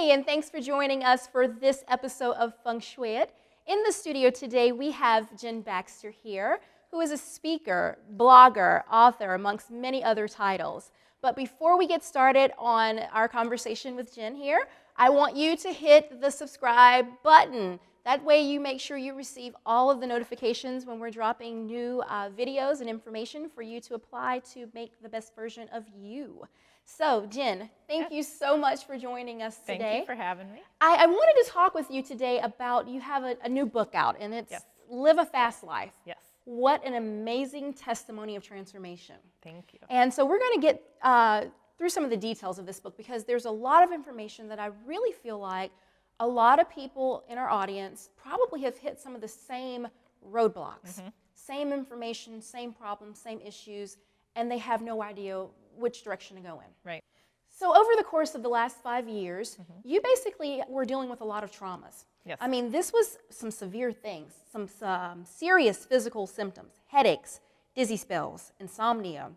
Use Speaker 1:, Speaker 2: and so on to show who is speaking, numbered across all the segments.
Speaker 1: Hey, and thanks for joining us for this episode of Feng Shui It. In the studio today, we have Jenn Baxter here, who is a speaker, blogger, author, amongst many other titles. But before we get started on our conversation with Jenn here, I want you to hit the subscribe button. That way you make sure you receive all of the notifications when we're dropping new videos and information for you to apply to make the best version of you. So, Jenn, thank you so much for joining us today.
Speaker 2: Thank you for having me.
Speaker 1: I wanted to talk with you today about, you have a new book out, and it's Live a Fast Life.
Speaker 2: Yes.
Speaker 1: What an amazing testimony of transformation.
Speaker 2: Thank you.
Speaker 1: And so we're going to get through some of the details of this book, because there's a lot of information that I really feel like a lot of people in our audience probably have hit some of the same roadblocks, same information, same problems, same issues, and they have no idea which direction to go in.
Speaker 2: Right.
Speaker 1: So over the course of the last 5 years, you basically were dealing with a lot of traumas.
Speaker 2: Yes.
Speaker 1: I mean, this was some severe things, some serious physical symptoms, headaches, dizzy spells, insomnia,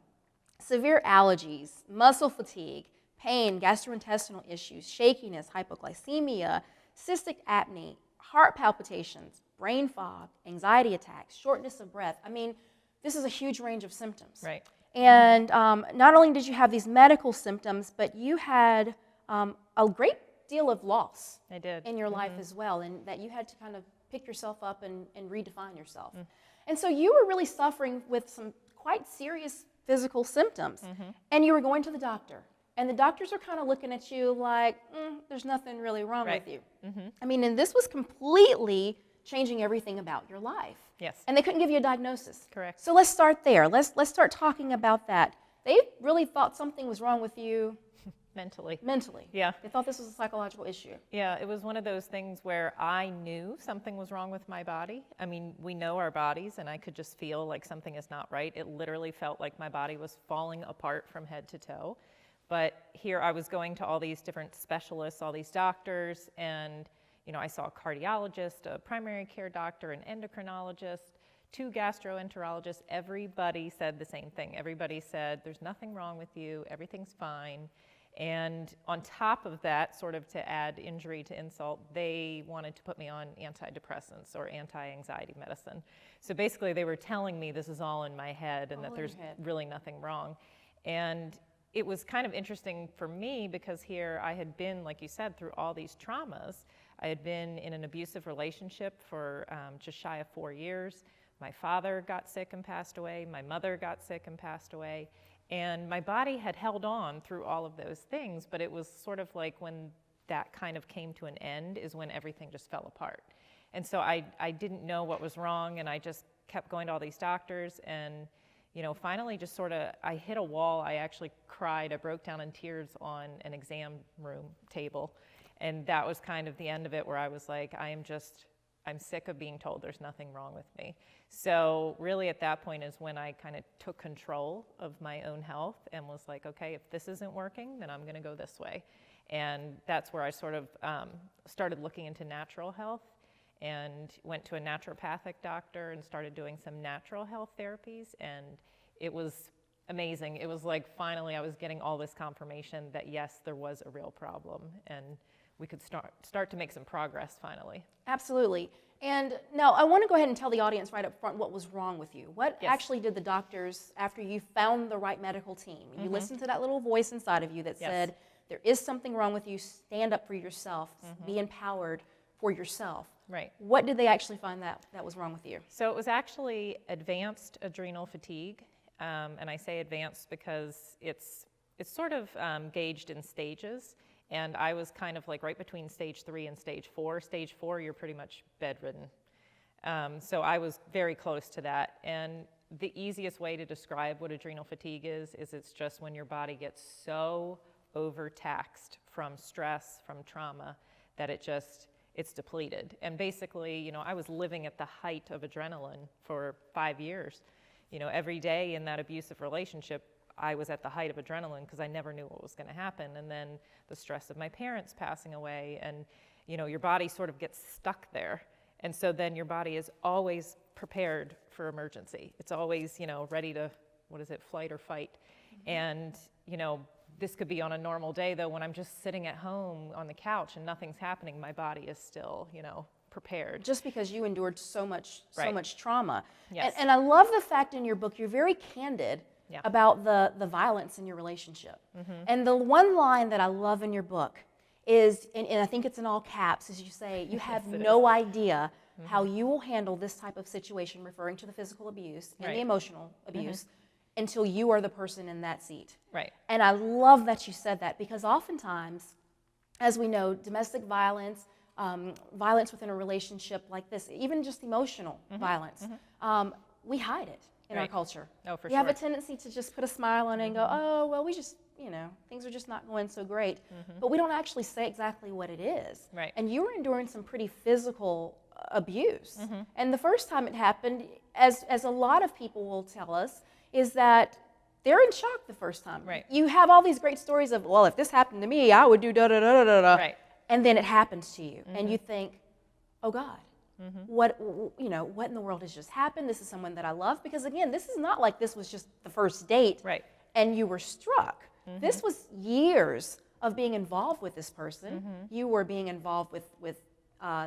Speaker 1: severe allergies, muscle fatigue, pain, gastrointestinal issues, shakiness, hypoglycemia, cystic apnea, heart palpitations, brain fog, anxiety attacks, shortness of breath. I mean, this is a huge range of symptoms.
Speaker 2: Right.
Speaker 1: And not only did you have these medical symptoms, but you had a great deal of loss in your life as well, and that you had to kind of pick yourself up and redefine yourself. And so you were really suffering with some quite serious physical symptoms, and you were going to the doctor. And the doctors are kind of looking at you like, there's nothing really wrong with you. I mean, and this was completely changing everything about your life.
Speaker 2: Yes.
Speaker 1: And they couldn't give you a diagnosis.
Speaker 2: Correct.
Speaker 1: So let's start there. Let's start talking about that. They really thought something was wrong with you.
Speaker 2: Mentally.
Speaker 1: Mentally.
Speaker 2: Yeah.
Speaker 1: They thought this was a psychological issue.
Speaker 2: Yeah, it was one of those things where I knew something was wrong with my body. I mean, we know our bodies, and I could just feel like something is not right. It literally felt like my body was falling apart from head to toe. But here I was going to all these different specialists, all these doctors, and I saw a cardiologist, a primary care doctor, an endocrinologist, 2 gastroenterologists. Everybody said the same thing. Everybody said, there's nothing wrong with you, everything's fine. And on top of that, sort of to add injury to insult, they wanted to put me on antidepressants or anti-anxiety medicine. So basically they were telling me this is all in my head and that there's really nothing wrong. And it was kind of interesting for me because here I had been, like you said, through all these traumas. I had been in an abusive relationship for just shy of 4 years. My father got sick and passed away. My mother got sick and passed away. And my body had held on through all of those things, but it was sort of like when that kind of came to an end is when everything just fell apart. And so I didn't know what was wrong, and I just kept going to all these doctors, and finally just sort of, I hit a wall. I actually cried. I broke down in tears on an exam room table. And that was kind of the end of it, where I was like, I'm sick of being told there's nothing wrong with me. So really at that point is when I kind of took control of my own health and was like, okay, if this isn't working, then I'm gonna go this way. And that's where I sort of started looking into natural health and went to a naturopathic doctor and started doing some natural health therapies, and it was amazing. It was like finally I was getting all this confirmation that yes, there was a real problem, and we could start to make some progress finally.
Speaker 1: Absolutely. And now I want to go ahead and tell the audience right up front what was wrong with you. What actually did the doctors, after you found the right medical team, you listened to that little voice inside of you that said, there is something wrong with you, stand up for yourself, be empowered for yourself.
Speaker 2: Right. What
Speaker 1: did they actually find that was wrong with you?
Speaker 2: So it was actually advanced adrenal fatigue. And I say advanced because it's sort of gauged in stages. And I was kind of like right between stage 3 and stage 4. Stage 4, you're pretty much bedridden. So I was very close to that. And the easiest way to describe what adrenal fatigue is it's just when your body gets so overtaxed from stress, from trauma, that it's depleted. And basically, I was living at the height of adrenaline for 5 years. Every day in that abusive relationship, I was at the height of adrenaline because I never knew what was going to happen. And then the stress of my parents passing away, and your body sort of gets stuck there. And so then your body is always prepared for emergency. It's always, ready to, flight or fight. And, This could be on a normal day, though, when I'm just sitting at home on the couch and nothing's happening, my body is still, prepared.
Speaker 1: Just because you endured so much trauma.
Speaker 2: Yes.
Speaker 1: And I love the fact in your book you're very candid
Speaker 2: Yeah.
Speaker 1: about the violence in your relationship. And the one line that I love in your book is, and I think it's in all caps, is you say, you have no idea how you will handle this type of situation, referring to the physical abuse and the emotional abuse, until you are the person in that seat.
Speaker 2: Right.
Speaker 1: And I love that you said that, because oftentimes, as we know, domestic violence, violence within a relationship like this, even just emotional violence, we hide it in our culture.
Speaker 2: Oh, for
Speaker 1: we
Speaker 2: sure.
Speaker 1: have a tendency to just put a smile on it and go, oh, well, we just, things are just not going so great. But we don't actually say exactly what it is.
Speaker 2: Right.
Speaker 1: And you were enduring some pretty physical abuse. And the first time it happened, as a lot of people will tell us, is that they're in shock the first time.
Speaker 2: Right.
Speaker 1: You have all these great stories of, well, if this happened to me, I would do da-da-da-da-da.
Speaker 2: Right.
Speaker 1: And then it happens to you, and you think, oh God, what in the world has just happened? This is someone that I love. Because again, this is not like this was just the first date
Speaker 2: Right.
Speaker 1: and you were struck. This was years of being involved with this person. You were being involved with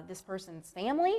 Speaker 1: this person's family,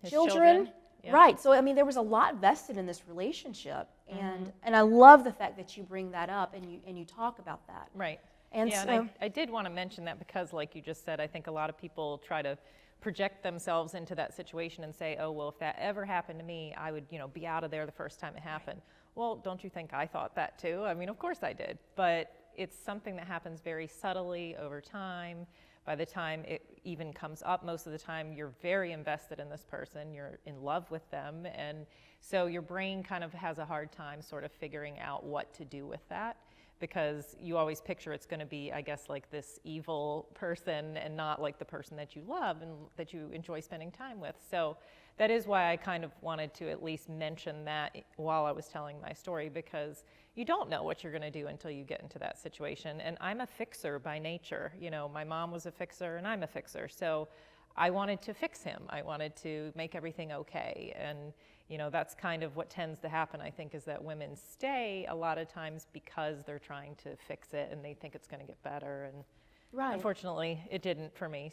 Speaker 2: His
Speaker 1: children.
Speaker 2: Yeah.
Speaker 1: Right. So I mean, there was a lot vested in this relationship, and I love the fact that you bring that up and you talk about that.
Speaker 2: Right.
Speaker 1: And
Speaker 2: yeah,
Speaker 1: so,
Speaker 2: and I did want to mention that because, like you just said, I think a lot of people try to project themselves into that situation and say, oh, well, if that ever happened to me, I would, be out of there the first time it happened. Well, don't you think I thought that too? I mean, of course I did, but it's something that happens very subtly over time. By the time it even comes up, most of the time you're very invested in this person, you're in love with them, and so your brain kind of has a hard time sort of figuring out what to do with that, because you always picture it's going to be, I guess, like this evil person and not like the person that you love and that you enjoy spending time with. So that is why I kind of wanted to at least mention that while I was telling my story, because you don't know what you're going to do until you get into that situation. And I'm a fixer by nature. My mom was a fixer and I'm a fixer. So I wanted to fix him. I wanted to make everything okay. And that's kind of what tends to happen, I think, is that women stay a lot of times because they're trying to fix it and they think it's going to get better. And unfortunately, it didn't for me.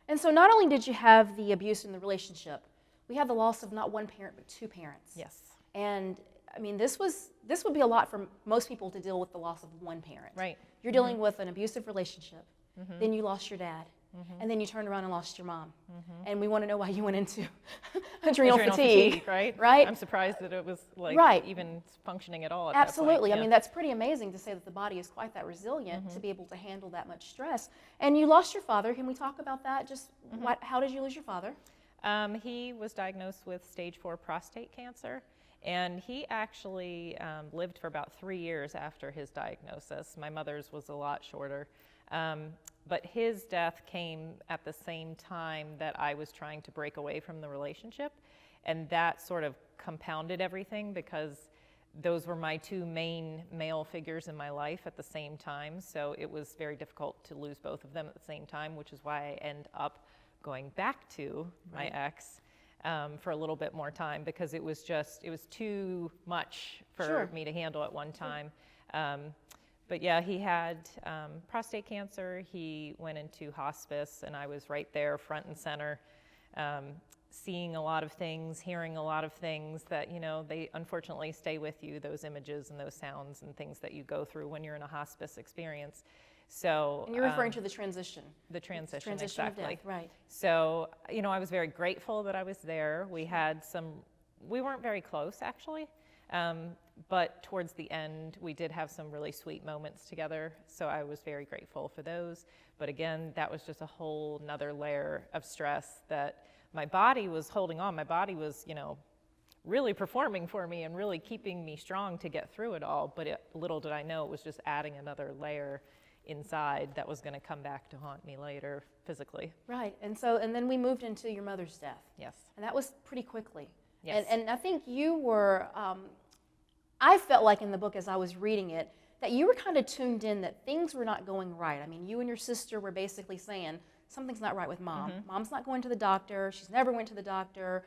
Speaker 1: And so not only did you have the abuse in the relationship, we have the loss of not one parent but two parents.
Speaker 2: Yes.
Speaker 1: And I mean, this would be a lot for most people to deal with the loss of one parent.
Speaker 2: Right.
Speaker 1: You're dealing with an abusive relationship, then you lost your dad, and then you turned around and lost your mom. And we want to know why you went into adrenal fatigue.
Speaker 2: Right?
Speaker 1: Right?
Speaker 2: I'm surprised that it was even functioning at all at
Speaker 1: Absolutely.
Speaker 2: that point.
Speaker 1: I mean, that's pretty amazing to say that the body is quite that resilient to be able to handle that much stress. And you lost your father. Can we talk about that? Just how did you lose your father?
Speaker 2: He was diagnosed with stage 4 prostate cancer, and he actually lived for about 3 years after his diagnosis. My mother's was a lot shorter, but his death came at the same time that I was trying to break away from the relationship, and that sort of compounded everything because those were my two main male figures in my life at the same time, so it was very difficult to lose both of them at the same time, which is why I end up going back to my ex for a little bit more time, because it was too much for me to handle at one time. But yeah, he had prostate cancer. He went into hospice, and I was right there front and center, seeing a lot of things, hearing a lot of things that, they unfortunately stay with you, those images and those sounds and things that you go through when you're in a hospice experience. So,
Speaker 1: and you're referring to the transition.
Speaker 2: The transition,
Speaker 1: exactly.
Speaker 2: Of death,
Speaker 1: right.
Speaker 2: So, I was very grateful that I was there. We weren't very close actually, but towards the end, we did have some really sweet moments together. So I was very grateful for those. But again, that was just a whole nother layer of stress that my body was holding on. My body was, really performing for me and really keeping me strong to get through it all. But little did I know it was just adding another layer inside that was going to come back to haunt me later physically.
Speaker 1: Right. And then we moved into your mother's death.
Speaker 2: Yes.
Speaker 1: And that was pretty quickly.
Speaker 2: Yes.
Speaker 1: And I think you were, I felt like in the book as I was reading it, that you were kind of tuned in that things were not going right. I mean, you and your sister were basically saying, something's not right with Mom. Mom's not going to the doctor. She's never went to the doctor.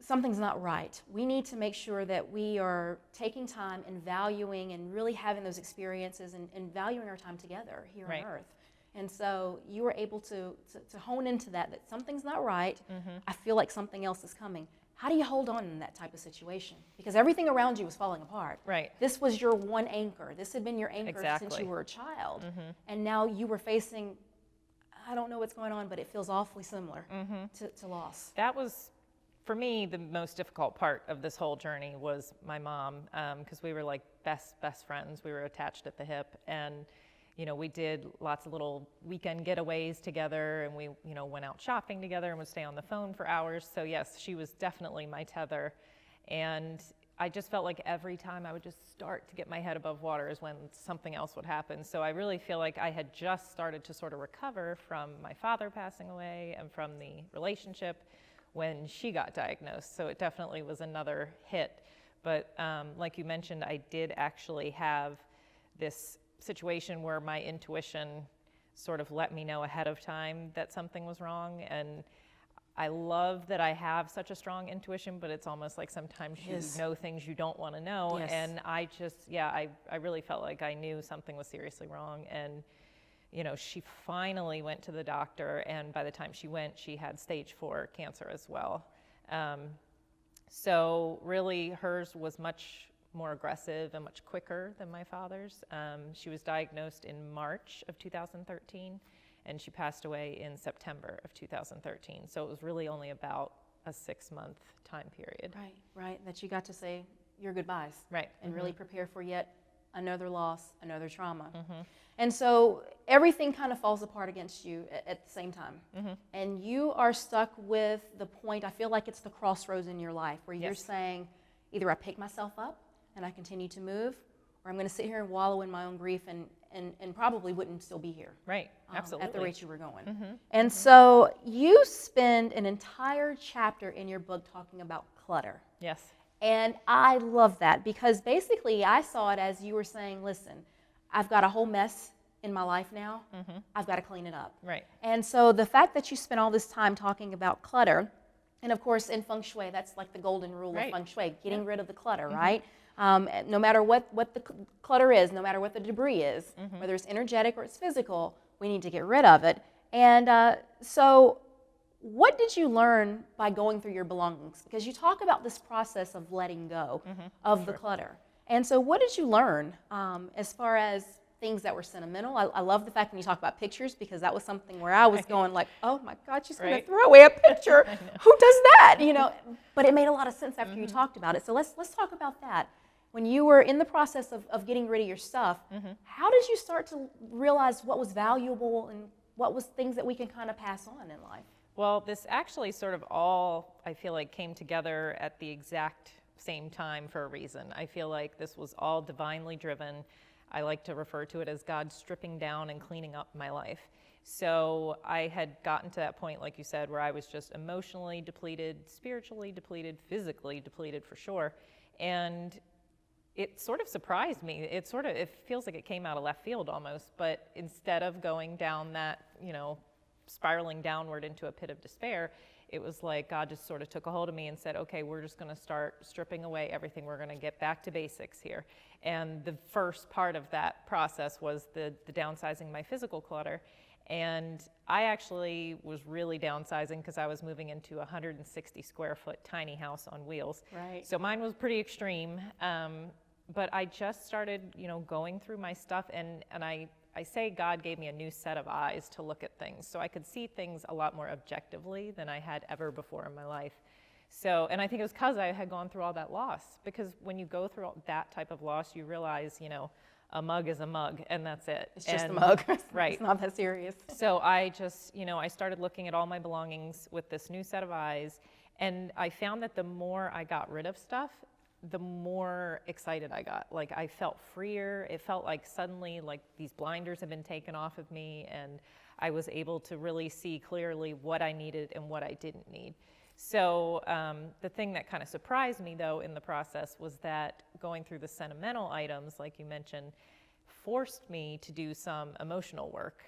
Speaker 1: something's not right. We need to make sure that we are taking time and valuing and really having those experiences and valuing our time together here
Speaker 2: Right.
Speaker 1: on Earth. And so you were able to hone into that something's not right. I feel like something else is coming. How do you hold on in that type of situation? Because everything around you was falling apart.
Speaker 2: Right.
Speaker 1: This was your one anchor. This had been your anchor since
Speaker 2: Exactly.
Speaker 1: you were a child. And now you were facing, I don't know what's going on, but it feels awfully similar to loss.
Speaker 2: That was, for me, the most difficult part of this whole journey was my mom, because we were like best friends. We were attached at the hip, and you know, we did lots of little weekend getaways together, and we, you know, went out shopping together and would stay on the phone for hours. So yes, she was definitely my tether, and I just felt like every time I would just start to get my head above water is when something else would happen. So I really feel like I had just started to sort of recover from my father passing away and from the relationship when she got diagnosed. So it definitely was another hit. But like you mentioned, I did actually have this situation where my intuition sort of let me know ahead of time that something was wrong. And I love that I have such a strong intuition, but it's almost like sometimes you know things you don't want to know.
Speaker 1: Yes.
Speaker 2: And I just, I really felt like I knew something was seriously wrong. And you know, she finally went to the doctor, and by the time she went, she had stage 4 cancer as well. So really hers was much more aggressive and much quicker than my father's. She was diagnosed in March of 2013, and she passed away in September of 2013. So it was really only about a 6-month time period.
Speaker 1: Right, that you got to say your goodbyes.
Speaker 2: Right.
Speaker 1: And really prepare for yet another loss, another trauma. And so everything kind of falls apart against you at the same time. And you are stuck with the point, I feel like it's the crossroads in your life where you're saying, either I pick myself up and I continue to move, or I'm going to sit here and wallow in my own grief and probably wouldn't still be here.
Speaker 2: Right, absolutely.
Speaker 1: At the rate you were going. And so you spend an entire chapter in your book talking about clutter.
Speaker 2: Yes.
Speaker 1: And I love that because basically I saw it as you were saying, listen, I've got a whole mess in my life now. I've got to clean it up.
Speaker 2: Right.
Speaker 1: And so the fact that you spent all this time talking about clutter, and of course in Feng Shui, that's like the golden rule of Feng Shui, getting rid of the clutter, right? No matter what the clutter is, no matter what the debris is, whether it's energetic or it's physical, we need to get rid of it. And so what did you learn by going through your belongings? Because you talk about this process of letting go of the clutter. And so what did you learn as far as things that were sentimental? I love the fact when you talk about pictures, because that was something where I was going like, oh my God, she's going to throw away a picture. Who does that? You know, but it made a lot of sense after you talked about it. So let's talk about that. When you were in the process of getting rid of your stuff, how did you start to realize what was valuable and what was things that we can kind of pass on in life?
Speaker 2: Well, this actually sort of all, I feel like, came together at the exact same time for a reason. I feel like this was all divinely driven. I like to refer to it as God stripping down and cleaning up my life. So I had gotten to that point, like you said, where I was just emotionally depleted, spiritually depleted, physically depleted for sure. And it sort of surprised me. It feels like it came out of left field almost, but instead of going down that, you know, spiraling downward into a pit of despair, it was like God just sort of took a hold of me and said, okay, we're just going to start stripping away everything. We're going to get back to basics here. And the first part of that process was the downsizing my physical clutter. And I actually was really downsizing because I was moving into a 160 square foot tiny house on wheels.
Speaker 1: Right.
Speaker 2: So mine was pretty extreme. But I just started, you know, going through my stuff, and I say God gave me a new set of eyes to look at things. So I could see things a lot more objectively than I had ever before in my life. So, and I think it was because I had gone through all that loss. Because when you go through that type of loss, you realize, you know, a mug is a mug, and that's it.
Speaker 1: It's just a mug.
Speaker 2: Right.
Speaker 1: It's not that serious.
Speaker 2: So I just, you know, I started looking at all my belongings with this new set of eyes, and I found that the more I got rid of stuff, the more excited I got. Like, I felt freer. It felt like suddenly, like, these blinders had been taken off of me, and I was able to really see clearly what I needed and what I didn't need. So the thing that kind of surprised me, though, in the process was that going through the sentimental items, like you mentioned, forced me to do some emotional work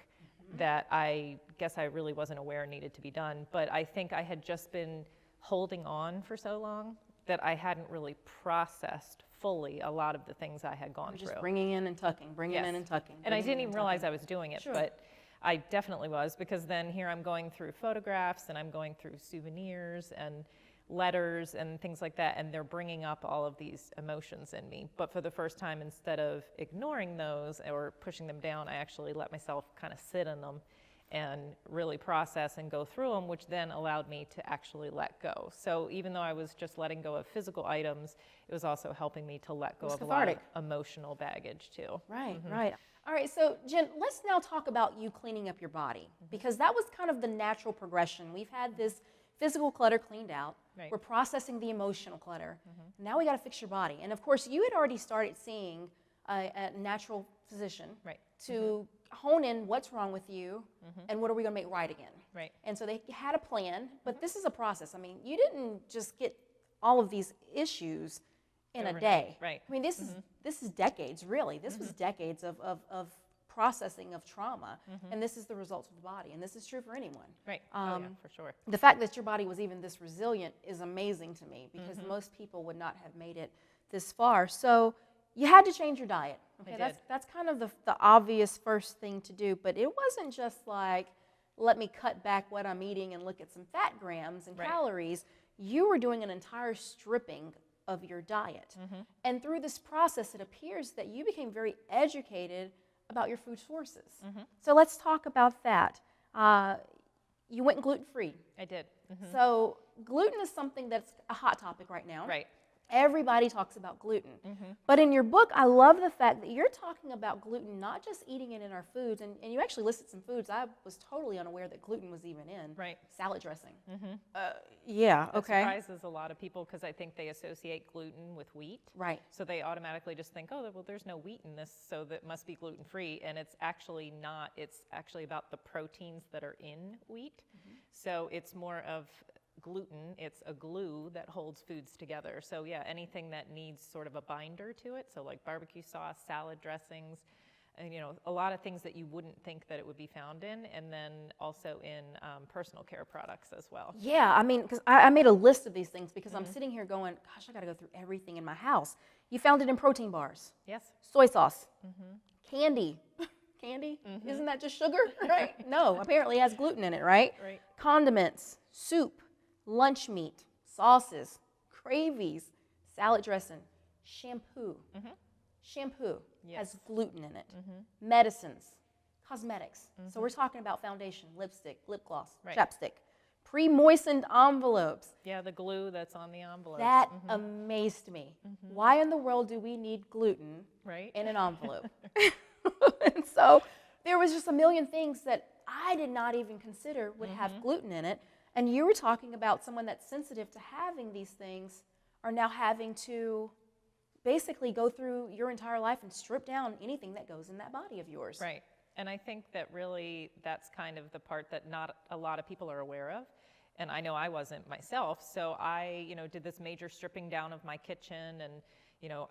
Speaker 2: that I guess I really wasn't aware needed to be done. But I think I had just been holding on for so long that I hadn't really processed fully a lot of the things I had gone through.
Speaker 1: Just bringing in and tucking, bringing in and tucking.
Speaker 2: And I didn't even realize I was doing it,
Speaker 1: Sure.
Speaker 2: but I definitely was, because then here I'm going through photographs and I'm going through souvenirs and letters and things like that, and they're bringing up all of these emotions in me. But for the first time, instead of ignoring those or pushing them down, I actually let myself kind of sit in them and really process and go through them, which then allowed me to actually let go. So even though I was just letting go of physical items, it was also helping me to let go of a lot of emotional baggage too.
Speaker 1: Right, right. All right, so Jenn, let's now talk about you cleaning up your body, because that was kind of the natural progression. We've had this physical clutter cleaned out.
Speaker 2: Right.
Speaker 1: We're processing the emotional clutter. Now we got to fix your body. And of course, you had already started seeing a natural physician to hone in what's wrong with you and what are we going to make right again.
Speaker 2: Right.
Speaker 1: And so they had a plan, but this is a process. I mean, you didn't just get all of these issues in a day.
Speaker 2: Right.
Speaker 1: I mean, this is decades, really. This was decades of processing of trauma, and this is the results of the body, and this is true for anyone.
Speaker 2: Right. Yeah, for sure.
Speaker 1: The fact that your body was even this resilient is amazing to me, because most people would not have made it this far. So you had to change your diet. Okay, that's kind of the obvious first thing to do, but it wasn't just like, let me cut back what I'm eating and look at some fat grams and calories. You were doing an entire stripping of your diet. And through this process, it appears that you became very educated about your food sources. So let's talk about that. You went gluten-free.
Speaker 2: I did.
Speaker 1: So gluten is something that's a hot topic right now.
Speaker 2: Right.
Speaker 1: Everybody talks about gluten. But in your book, I love the fact that you're talking about gluten, not just eating it in our foods, and you actually listed some foods I was totally unaware that gluten was even in.
Speaker 2: Right.
Speaker 1: Salad dressing. Yeah,
Speaker 2: That
Speaker 1: okay.
Speaker 2: surprises a lot of people, because I think they associate gluten with wheat.
Speaker 1: Right.
Speaker 2: So they automatically just think, oh, well, there's no wheat in this, so that must be gluten-free. And it's actually not. It's actually about the proteins that are in wheat. So it's more of gluten. It's a glue that holds foods together. So yeah, anything that needs sort of a binder to it, so like barbecue sauce, salad dressings, and a lot of things that you wouldn't think that it would be found in, and then also in personal care products as well.
Speaker 1: Yeah, I mean, because I made a list of these things, because I'm sitting here going, gosh, I got to go through everything in my house. You found it in protein bars.
Speaker 2: Yes.
Speaker 1: Soy sauce. Candy. Candy? Isn't that just sugar? Right? No, apparently it has gluten in it, right?
Speaker 2: Right.
Speaker 1: Condiments, soup, lunch meat, sauces, gravies, salad dressing, shampoo. Shampoo has gluten in it. Medicines, cosmetics. So we're talking about foundation, lipstick, lip gloss, chapstick, pre-moistened envelopes.
Speaker 2: Yeah, the glue that's on the envelope.
Speaker 1: That amazed me. Why in the world do we need gluten in an envelope? And so there was just a million things that I did not even consider would have gluten in it. And you were talking about someone that's sensitive to having these things are now having to basically go through your entire life and strip down anything that goes in that body of yours.
Speaker 2: Right. And I think that really that's kind of the part that not a lot of people are aware of. And I know I wasn't myself. So I, did this major stripping down of my kitchen and,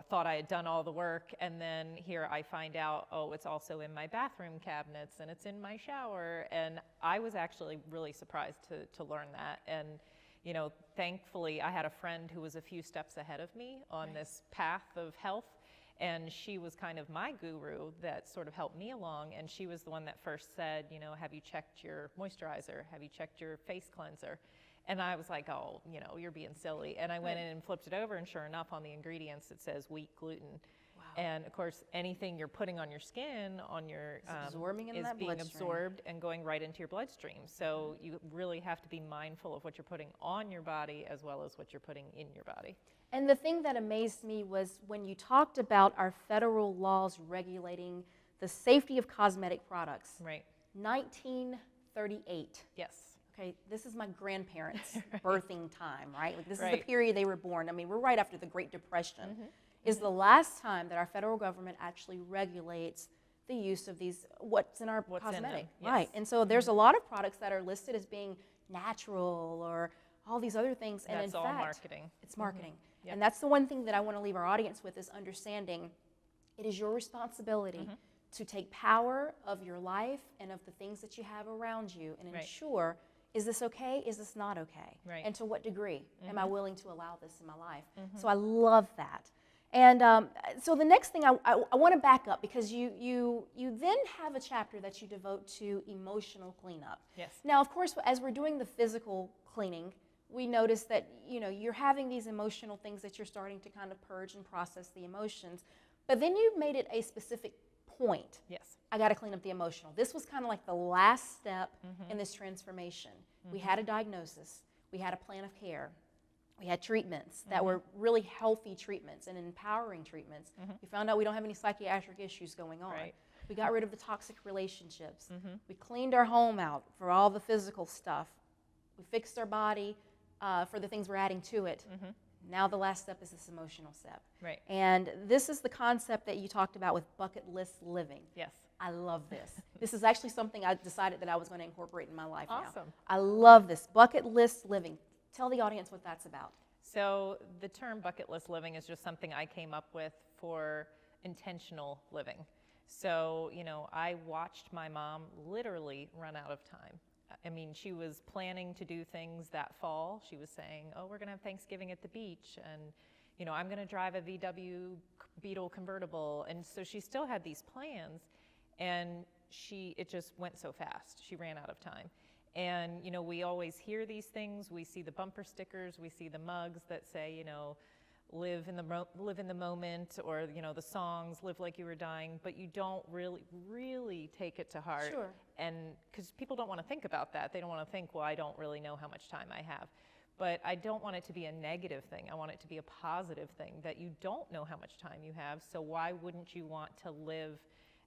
Speaker 2: thought I had done all the work. And then here I find out, oh, it's also in my bathroom cabinets and it's in my shower. And I was actually really surprised to learn that. And, thankfully I had a friend who was a few steps ahead of me on this path of health. And she was kind of my guru that sort of helped me along. And she was the one that first said, have you checked your moisturizer? Have you checked your face cleanser? And I was like, oh, you're being silly. And I went in and flipped it over, and sure enough, on the ingredients, it says wheat gluten. Wow. And of course, anything you're putting on your skin, on your
Speaker 1: absorbing in
Speaker 2: is
Speaker 1: that
Speaker 2: being
Speaker 1: bloodstream.
Speaker 2: absorbed and going right into your bloodstream. So you really have to be mindful of what you're putting on your body as well as what you're putting in your body.
Speaker 1: And the thing that amazed me was when you talked about our federal laws regulating the safety of cosmetic products.
Speaker 2: Right.
Speaker 1: 1938.
Speaker 2: Yes.
Speaker 1: Okay, this is my grandparents' birthing time, right? Like this is the period they were born. I mean, we're right after the Great Depression. Is the last time that our federal government actually regulates the use of these, what's in our cosmetic. Right, and so there's a lot of products that are listed as being natural or all these other things. And
Speaker 2: that's
Speaker 1: in
Speaker 2: all
Speaker 1: fact,
Speaker 2: marketing.
Speaker 1: It's marketing. Yep. And that's the one thing that I want to leave our audience with is understanding it is your responsibility to take power of your life and of the things that you have around you and ensure is this okay? Is this not okay?
Speaker 2: Right.
Speaker 1: And to what degree am I willing to allow this in my life?
Speaker 2: Mm-hmm.
Speaker 1: So I love that. And so the next thing I want to back up, because you then have a chapter that you devote to emotional cleanup.
Speaker 2: Yes.
Speaker 1: Now, of course, as we're doing the physical cleaning, we notice that you're having these emotional things that you're starting to kind of purge and process the emotions. But then you made it a specific point.
Speaker 2: Yes.
Speaker 1: I got to clean up the emotional. This was kind of like the last step in this transformation. We had a diagnosis. We had a plan of care. We had treatments that were really healthy treatments and empowering treatments. We found out we don't have any psychiatric issues going on.
Speaker 2: Right.
Speaker 1: We got rid of the toxic relationships. We cleaned our home out for all the physical stuff. We fixed our body for the things we're adding to it. Now the last step is this emotional step.
Speaker 2: Right.
Speaker 1: And this is the concept that you talked about with bucket list living.
Speaker 2: Yes.
Speaker 1: I love this. This is actually something I decided that I was going to incorporate in my life now.
Speaker 2: Awesome.
Speaker 1: I love this. Bucket list living. Tell the audience what that's about.
Speaker 2: So the term bucket list living is just something I came up with for intentional living. So, I watched my mom literally run out of time. I mean, she was planning to do things that fall. She was saying, oh, we're going to have Thanksgiving at the beach, and, I'm going to drive a VW Beetle convertible. And so she still had these plans, and it just went so fast. She ran out of time. And, we always hear these things. We see the bumper stickers. We see the mugs that say, live in the moment, or, the songs, live like you were dying, but you don't really take it to heart.
Speaker 1: Sure.
Speaker 2: And because people don't want to think about that. They don't want to think, well, I don't really know how much time I have. But I don't want it to be a negative thing. I want it to be a positive thing, that you don't know how much time you have, so why wouldn't you want to live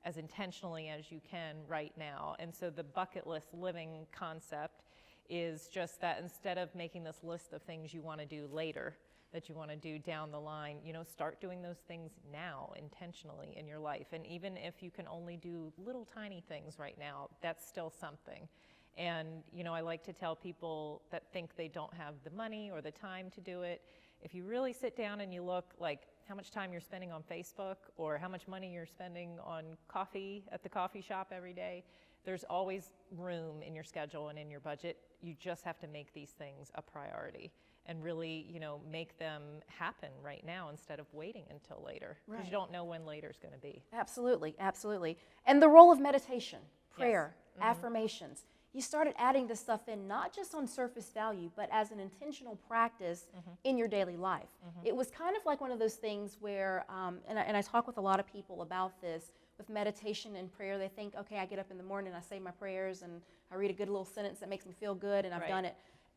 Speaker 2: as intentionally as you can right now? And so the bucket list living concept is just that instead of making this list of things you want to do later, that you want to do down the line, start doing those things now intentionally in your life. And even if you can only do little tiny things right now, that's still something. And, I like to tell people that think they don't have the money or the time to do it, if you really sit down and you look like how much time you're spending on Facebook or how much money you're spending on coffee at the coffee shop every day, there's always room in your schedule and in your budget. You just have to make these things a priority and really, make them happen right now instead of waiting until later, because you don't know when later is going to be.
Speaker 1: Absolutely, absolutely. And the role of meditation, prayer,
Speaker 2: Yes.
Speaker 1: affirmations. You started adding this stuff in, not just on surface value, but as an intentional practice in your daily life. It was kind of like one of those things where, and I talk with a lot of people about this, with meditation and prayer. They think, okay, I get up in the morning, I say my prayers, and I read a good little sentence that makes me feel good, and I've done it.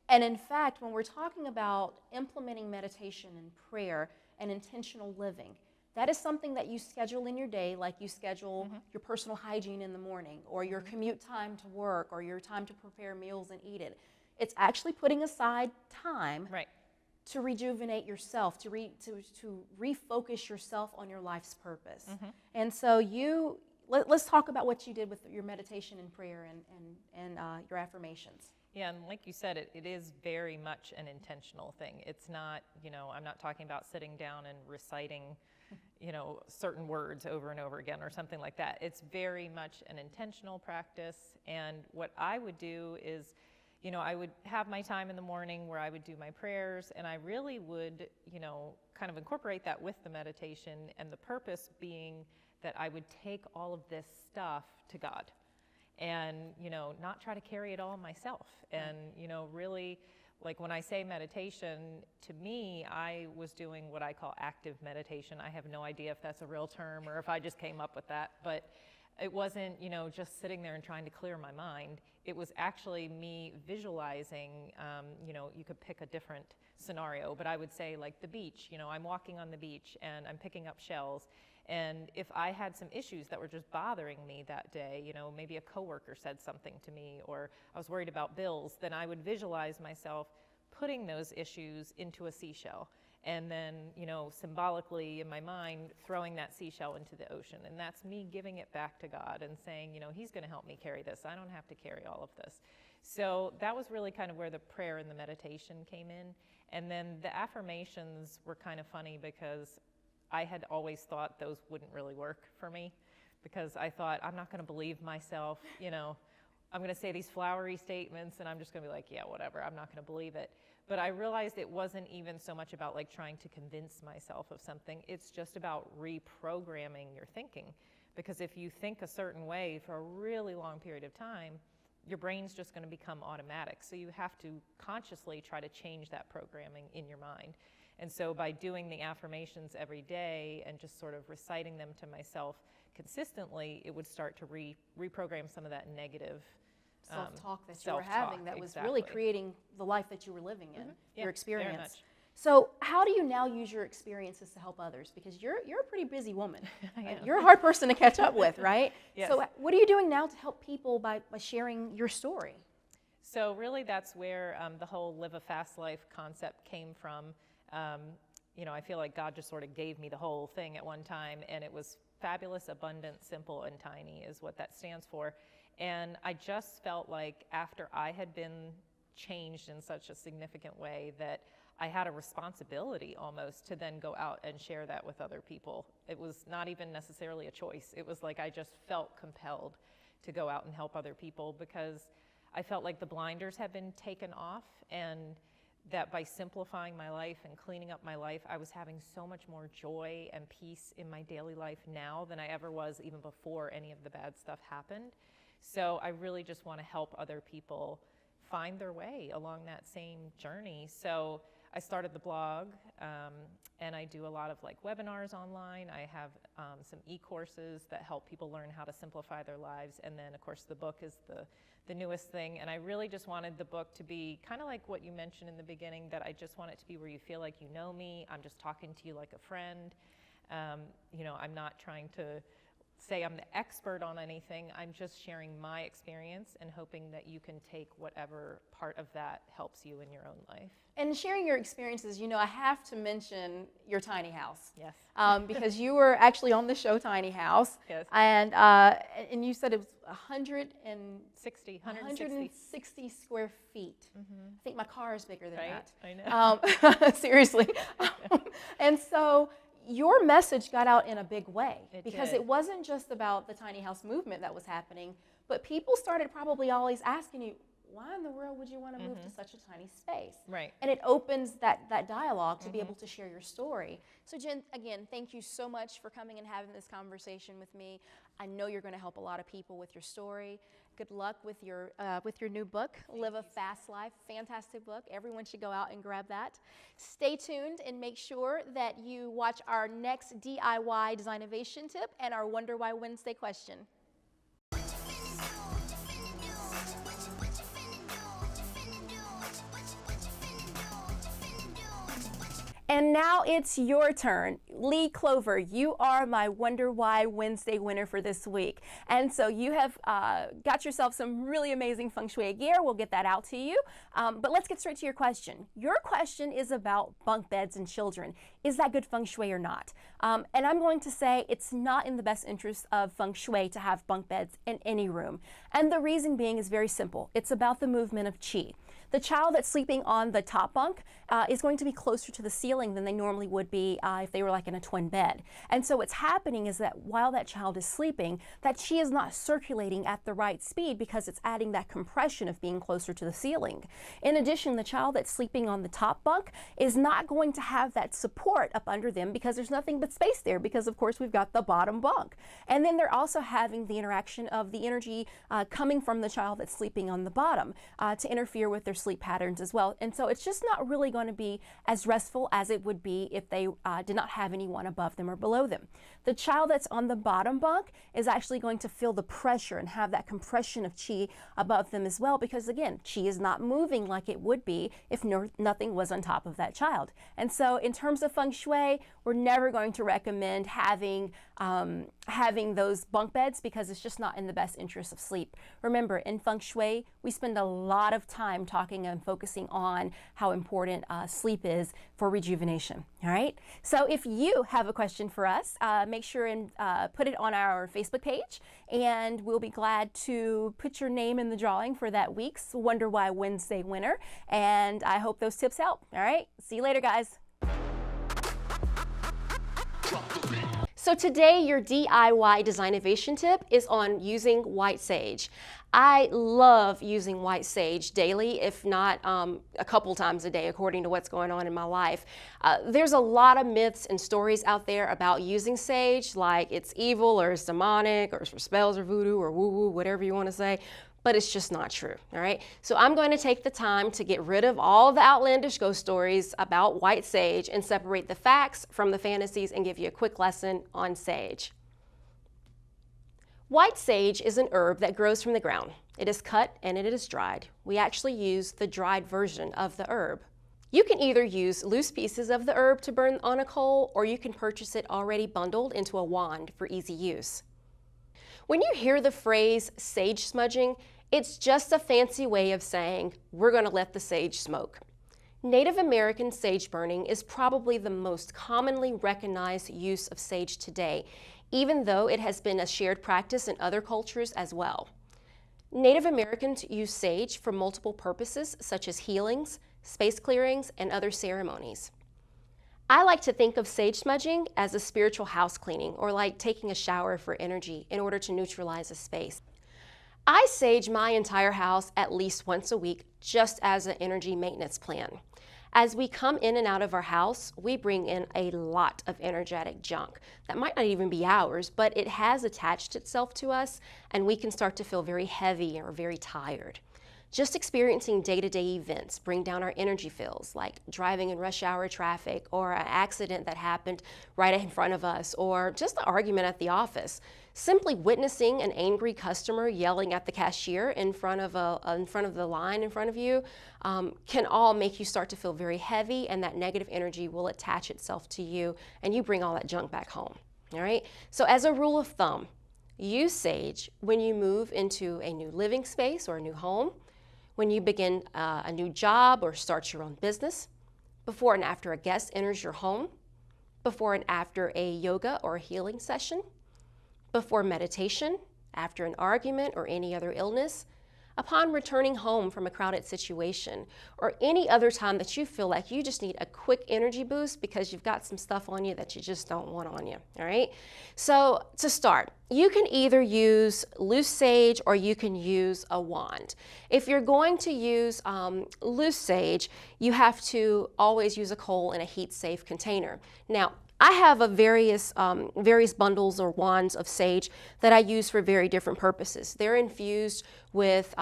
Speaker 1: And in fact, when we're talking about implementing meditation and prayer and intentional living, that is something that you schedule in your day, like you schedule your personal hygiene in the morning, or your commute time to work, or your time to prepare meals and eat it. It's actually putting aside time to rejuvenate yourself, to refocus yourself on your life's purpose. And so let's talk about what you did with your meditation and prayer and your affirmations.
Speaker 2: Yeah, and like you said, it is very much an intentional thing. It's not, I'm not talking about sitting down and reciting, certain words over and over again or something like that. It's very much an intentional practice. And what I would do is, I would have my time in the morning where I would do my prayers, and I really would, kind of incorporate that with the meditation, and the purpose being that I would take all of this stuff to God. And, not try to carry it all myself. And, really, like when I say meditation, to me, I was doing what I call active meditation. I have no idea if that's a real term or if I just came up with that. But it wasn't, just sitting there and trying to clear my mind. It was actually me visualizing, you could pick a different scenario, but I would say like the beach. I'm walking on the beach and I'm picking up shells. And if I had some issues that were just bothering me that day, maybe a coworker said something to me, or I was worried about bills, then I would visualize myself putting those issues into a seashell. And then, symbolically in my mind, throwing that seashell into the ocean. And that's me giving it back to God and saying, He's going to help me carry this. I don't have to carry all of this. So that was really kind of where the prayer and the meditation came in. And then the affirmations were kind of funny because I had always thought those wouldn't really work for me, because I thought, I'm not going to believe myself, I'm going to say these flowery statements and I'm just going to be like, yeah, whatever, I'm not going to believe it. But I realized it wasn't even so much about like trying to convince myself of something. It's just about reprogramming your thinking. Because if you think a certain way for a really long period of time, your brain's just going to become automatic. So you have to consciously try to change that programming in your mind. And so by doing the affirmations every day and just sort of reciting them to myself consistently, it would start to reprogram some of that negative
Speaker 1: self-talk that you were having that was really creating the life that you were living in, your experience.
Speaker 2: Very much.
Speaker 1: So how do you now use your experiences to help others? Because you're a pretty busy woman. You're a hard person to catch up with, right?
Speaker 2: Yes.
Speaker 1: So what are you doing now to help people by sharing your story?
Speaker 2: So really that's where the whole live a fast life concept came from. You know, I feel like God just sort of gave me the whole thing at one time, and it was fabulous, abundant, simple, and tiny is what that stands for. And I just felt like after I had been changed in such a significant way that I had a responsibility almost to then go out and share that with other people. It was not even necessarily a choice. It was like I just felt compelled to go out and help other people because I felt like the blinders had been taken off, and that by simplifying my life and cleaning up my life, I was having so much more joy and peace in my daily life now than I ever was even before any of the bad stuff happened. So I really just want to help other people find their way along that same journey. So I started the blog, and I do a lot of like webinars online. I have some e-courses that help people learn how to simplify their lives. And then of course the book is the newest thing. And I really just wanted the book to be kind of like what you mentioned in the beginning, that I just want it to be where you feel like you know me. I'm just talking to you like a friend. You know, I'm not trying to say I'm the expert on anything. I'm just sharing my experience and hoping that you can take whatever part of that helps you in your own life.
Speaker 1: And sharing your experiences, you know, I have to mention your tiny house.
Speaker 2: Yes.
Speaker 1: Because you were actually on the show Tiny House.
Speaker 2: Yes.
Speaker 1: And you said it was
Speaker 2: 160
Speaker 1: square feet. I think my car is bigger than that.
Speaker 2: I know.
Speaker 1: Seriously. And so your message got out in a big way because it wasn't just about the tiny house movement that was happening, but people started probably always asking you, why in the world would you want to move to such a tiny space?
Speaker 2: Right.
Speaker 1: And it opens that dialogue to be able to share your story. So Jenn, again, thank you so much for coming and having this conversation with me. I know you're going to help a lot of people with your story. Good luck with your new book, Live a Fast Life. Fantastic book. Everyone should go out and grab that. Stay tuned and make sure that you watch our next DIY Design Innovation tip and our Wonder Why Wednesday question. And now it's your turn. Lee Clover, you are my Wonder Why Wednesday winner for this week. And so you have got yourself some really amazing Feng Shui gear. We'll get that out to you. But let's get straight to your question. Your question is about bunk beds and children. Is that good Feng Shui or not? And I'm going to say it's not in the best interest of Feng Shui to have bunk beds in any room. And the reason being is very simple. It's about the movement of qi. The child that's sleeping on the top bunk is going to be closer to the ceiling than they normally would be if they were like in a twin bed. And so what's happening is that while that child is sleeping, that qi is not circulating at the right speed because it's adding that compression of being closer to the ceiling. In addition, the child that's sleeping on the top bunk is not going to have that support up under them because there's nothing but space there because of course we've got the bottom bunk. And then they're also having the interaction of the energy coming from the child that's sleeping on the bottom to interfere with their sleep patterns as well. And so it's just not really going to be as restful as it would be if they did not have anyone above them or below them. The child that's on the bottom bunk is actually going to feel the pressure and have that compression of qi above them as well because again, qi is not moving like it would be if nothing was on top of that child. And so in terms of Feng Shui, we're never going to recommend having those bunk beds because it's just not in the best interest of sleep. Remember, in Feng Shui, we spend a lot of time talking and focusing on how important sleep is for rejuvenation, all right? So if you have a question for us, make sure and put it on our Facebook page, and we'll be glad to put your name in the drawing for that week's Wonder Why Wednesday winner, and I hope those tips help, all right? See you later, guys.
Speaker 3: So today your DIY designnovation tip is on using white sage. I love using white sage daily, if not a couple times a day, according to what's going on in my life. There's a lot of myths and stories out there about using sage, like it's evil or it's demonic or it's for spells or voodoo or woo-woo, whatever you want to say. But it's just not true, all right? So I'm going to take the time to get rid of all the outlandish ghost stories about white sage and separate the facts from the fantasies and give you a quick lesson on sage. White sage is an herb that grows from the ground. It is cut and it is dried. We actually use the dried version of the herb. You can either use loose pieces of the herb to burn on a coal, or you can purchase it already bundled into a wand for easy use. When you hear the phrase sage smudging, it's just a fancy way of saying we're going to let the sage smoke. Native American sage burning is probably the most commonly recognized use of sage today, even though it has been a shared practice in other cultures as well. Native Americans use sage for multiple purposes, such as healings, space clearings, and other ceremonies. I like to think of sage smudging as a spiritual house cleaning, or like taking a shower for energy in order to neutralize a space. I sage my entire house at least once a week, just as an energy maintenance plan. As we come in and out of our house, we bring in a lot of energetic junk that might not even be ours, but it has attached itself to us, and we can start to feel very heavy or very tired. Just experiencing day-to-day events bring down our energy fields, like driving in rush hour traffic, or an accident that happened right in front of us, or just an argument at the office. Simply witnessing an angry customer yelling at the cashier in front of the line in front of you can all make you start to feel very heavy, and that negative energy will attach itself to you, and you bring all that junk back home. All right? So as a rule of thumb, use sage when you move into a new living space or a new home, when you begin a new job or start your own business, before and after a guest enters your home, before and after a yoga or a healing session, before meditation, after an argument or any other illness, upon returning home from a crowded situation, or any other time that you feel like you just need a quick energy boost because you've got some stuff on you that you just don't want on you, all right? So to start, you can either use loose sage or you can use a wand. If you're going to use loose sage, you have to always use a coal in a heat-safe container. Now, I have various bundles or wands of sage that I use for very different purposes. They're infused with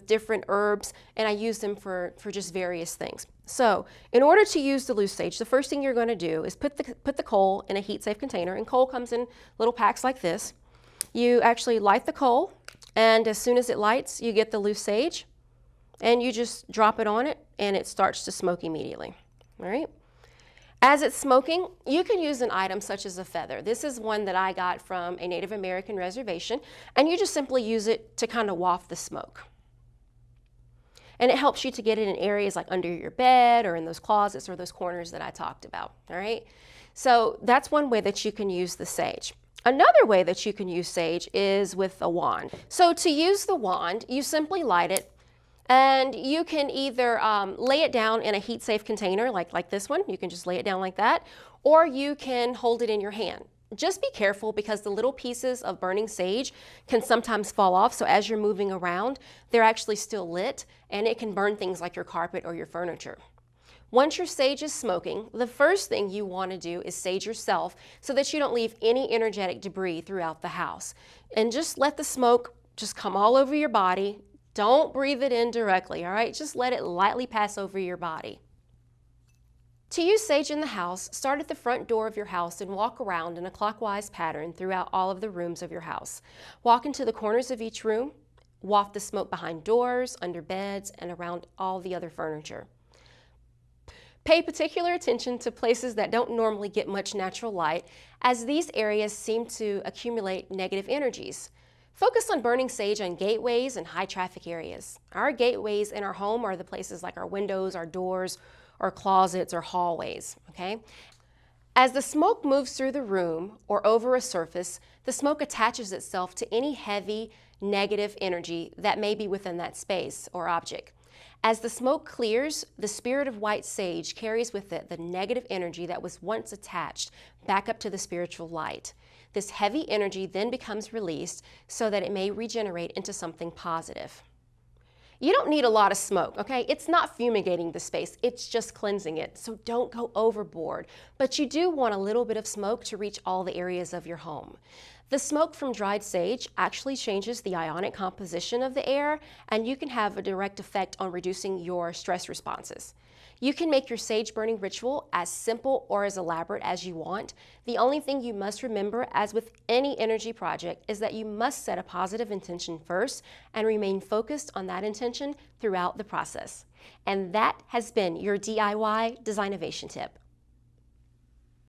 Speaker 3: different herbs, and I use them for just various things. So in order to use the loose sage, the first thing you're going to do is put the coal in a heat-safe container, and coal comes in little packs like this. You actually light the coal, and as soon as it lights, you get the loose sage, and you just drop it on it, and it starts to smoke immediately. All right? As it's smoking, you can use an item such as a feather. This is one that I got from a Native American reservation, and you just simply use it to kind of waft the smoke. And it helps you to get it in areas like under your bed or in those closets or those corners that I talked about, all right? So that's one way that you can use the sage. Another way that you can use sage is with a wand. So to use the wand, you simply light it, and you can either lay it down in a heat-safe container like this one. You can just lay it down like that, or you can hold it in your hand. Just be careful because the little pieces of burning sage can sometimes fall off, so as you're moving around, they're actually still lit, and it can burn things like your carpet or your furniture. Once your sage is smoking, the first thing you want to do is sage yourself so that you don't leave any energetic debris throughout the house. And just let the smoke just come all over your body. Don't breathe it in directly, all right? Just let it lightly pass over your body. To use sage in the house, start at the front door of your house and walk around in a clockwise pattern throughout all of the rooms of your house. Walk into the corners of each room, waft the smoke behind doors, under beds, and around all the other furniture. Pay particular attention to places that don't normally get much natural light, as these areas seem to accumulate negative energies. Focus on burning sage on gateways and high traffic areas. Our gateways in our home are the places like our windows, our doors, or closets or hallways, okay? As the smoke moves through the room or over a surface, the smoke attaches itself to any heavy negative energy that may be within that space or object. As the smoke clears, the spirit of white sage carries with it the negative energy that was once attached back up to the spiritual light. This heavy energy then becomes released so that it may regenerate into something positive. You don't need a lot of smoke, okay? It's not fumigating the space, it's just cleansing it, so don't go overboard. But you do want a little bit of smoke to reach all the areas of your home. The smoke from dried sage actually changes the ionic composition of the air, and you can have a direct effect on reducing your stress responses. You can make your sage burning ritual as simple or as elaborate as you want. The only thing you must remember, as with any energy project, is that you must set a positive intention first and remain focused on that intention throughout the process. And that has been your DIY Designovation tip.